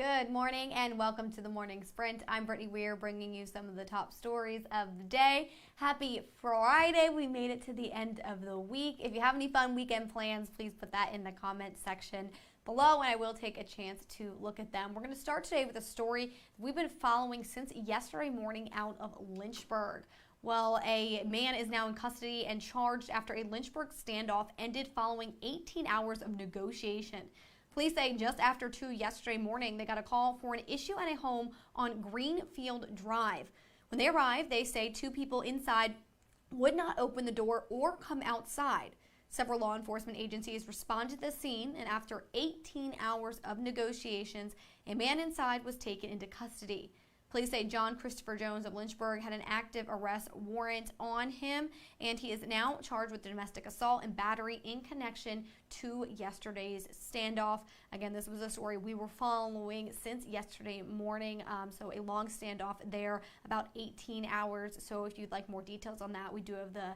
Good morning and welcome to the Morning Sprint. I'm Brittany Weir, bringing you some of the top stories of the day. Happy Friday. We made it to the end of the week. If you have any fun weekend plans, please put that in the comment section below and I will take a chance to look at them. We're going to start today with a story we've been following since yesterday morning out of Lynchburg. Well, a man is now in custody and charged after a Lynchburg standoff ended following 18 hours of negotiation. Police say just after 2 yesterday morning, they got a call for an issue at a home on Greenfield Drive. When they arrived, they say two people inside would not open the door or come outside. Several law enforcement agencies responded to the scene, and after 18 hours of negotiations, a man inside was taken into custody. Police say John Christopher Jones of Lynchburg had an active arrest warrant on him, and he is now charged with domestic assault and battery in connection to yesterday's standoff. Again, this was a story we were following since yesterday morning, so a long standoff there, about 18 hours. So if you'd like more details on that, we do have the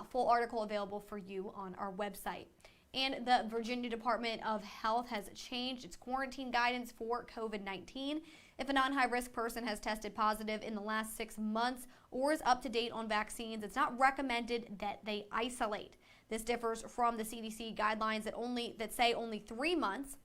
full article available for you on our website. And the Virginia Department of Health has changed its quarantine guidance for COVID-19. If a non-high-risk person has tested positive in the last 6 months or is up to date on vaccines, it's not recommended that they isolate. This differs from the CDC guidelines that say only 3 months.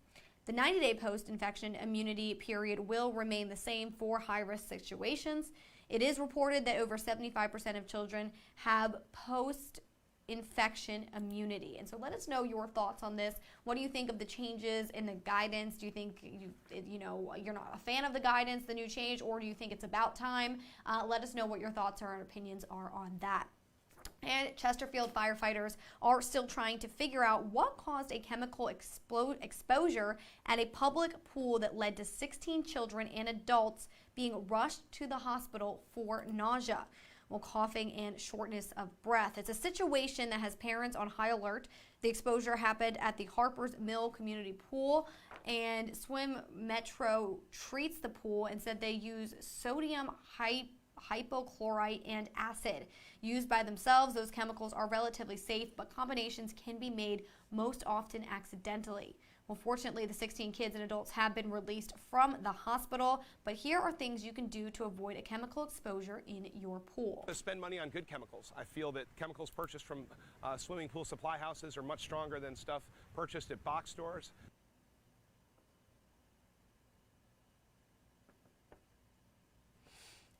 The 90-day post-infection immunity period will remain the same for high-risk situations. It is reported that over 75% of children have post-infection immunity. And so let us know your thoughts on this. What do you think of the changes in the guidance? Do you think you're not a fan of the guidance, the new change, or do you think it's about time? Let us know what your thoughts and opinions are on that. And Chesterfield firefighters are still trying to figure out what caused a chemical exposure at a public pool that led to 16 children and adults being rushed to the hospital for nausea, coughing and shortness of breath. It's a situation that has parents on high alert. The exposure happened at the Harper's Mill Community Pool, and Swim Metro treats the pool and said they use sodium hypochlorite and acid. Used by themselves, those chemicals are relatively safe, but combinations can be made most often accidentally. Well, fortunately, the 16 kids and adults have been released from the hospital, but here are things you can do to avoid a chemical exposure in your pool. Spend money on good chemicals. I feel that chemicals purchased from swimming pool supply houses are much stronger than stuff purchased at box stores.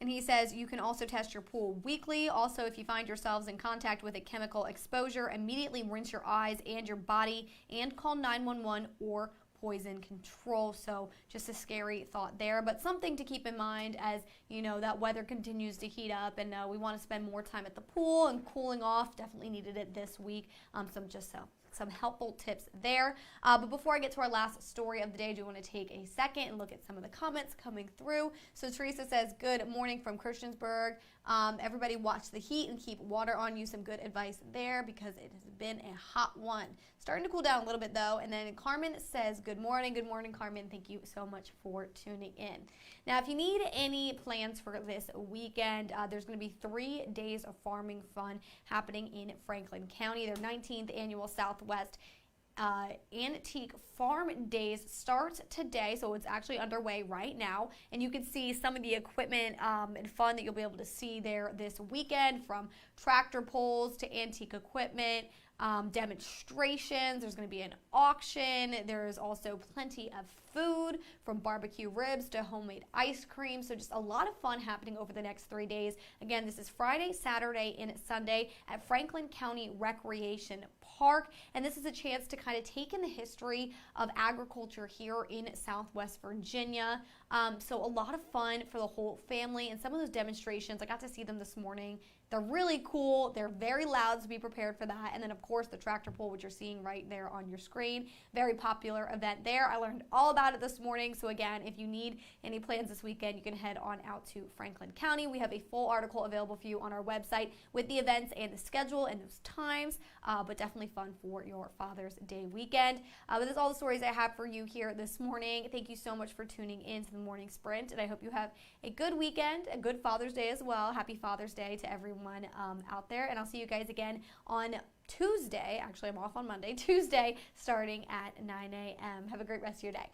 And he says you can also test your pool weekly. Also, if you find yourselves in contact with a chemical exposure, immediately rinse your eyes and your body and call 911 or poison control. So just a scary thought there, but something to keep in mind as that weather continues to heat up, and we want to spend more time at the pool and cooling off. Definitely needed it this week. Some helpful tips there. But before I get to our last story of the day, I do want to take a second and look at some of the comments coming through. So Teresa says, good morning from Christiansburg. Everybody watch the heat and keep water on you. Some good advice there because it has been a hot one. Starting to cool down a little bit though. And then Carmen says, good morning. Good morning, Carmen. Thank you so much for tuning in. Now, if you need any plans for this weekend, there's going to be 3 days of farming fun happening in Franklin County. Their 19th annual Southwest Antique Farm Days starts today, so it's actually underway right now, and you can see some of the equipment and fun that you'll be able to see there this weekend, from tractor pulls to antique equipment, demonstrations. There's going to be an auction. There's also plenty of food, from barbecue ribs to homemade ice cream. So just a lot of fun happening over the next 3 days. Again, this is Friday, Saturday, and Sunday at Franklin County Recreation Park. And this is a chance to kind of take in the history of agriculture here in Southwest Virginia. So a lot of fun for the whole family. And some of those demonstrations, I got to see them this morning. They're really cool. They're very loud, so be prepared for that. And then, of course, the tractor pull, which you're seeing right there on your screen. Very popular event there. I learned all about it this morning. So, again, if you need any plans this weekend, you can head on out to Franklin County. We have a full article available for you on our website with the events and the schedule and those times, but definitely fun for your Father's Day weekend. But that's all the stories I have for you here this morning. Thank you so much for tuning in to the Morning Sprint, and I hope you have a good weekend, a good Father's Day as well. Happy Father's Day to everyone out there, and I'll see you guys again on Tuesday. Actually, I'm off on Monday. Tuesday starting at 9 a.m. Have a great rest of your day.